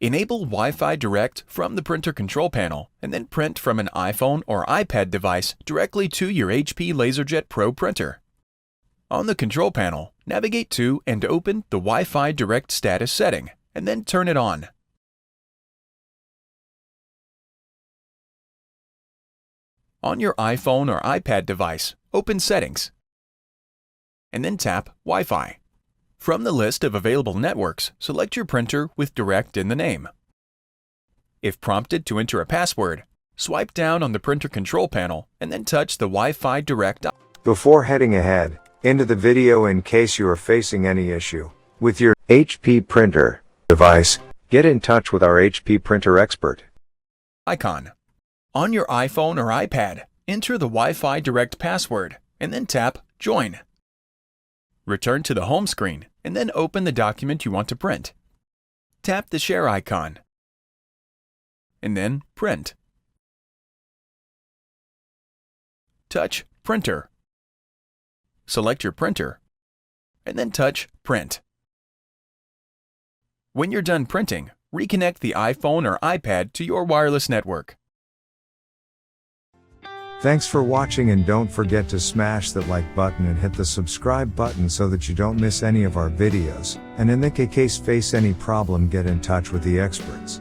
Enable Wi-Fi Direct from the printer control panel and then print from an iPhone or iPad device directly to your HP LaserJet Pro printer. On the control panel, navigate to and open the Wi-Fi Direct status setting and then turn it on. On your iPhone or iPad device, open Settings and then tap Wi-Fi. From the list of available networks, select your printer with Direct in the name. If prompted to enter a password, swipe down on the printer control panel and then touch the Wi-Fi Direct. Before heading ahead into the video, in case you are facing any issue with your HP printer device, get in touch with our HP printer expert. Icon. On your iPhone or iPad, enter the Wi-Fi Direct password and then tap Join. Return to the home screen and then open the document you want to print. Tap the share icon and then Print. Touch Printer. Select your printer and then touch Print. When you're done printing, reconnect the iPhone or iPad to your wireless network. Thanks for watching, and don't forget to smash that like button and hit the subscribe button so that you don't miss any of our videos. And in the case face any problem, get in touch with the experts.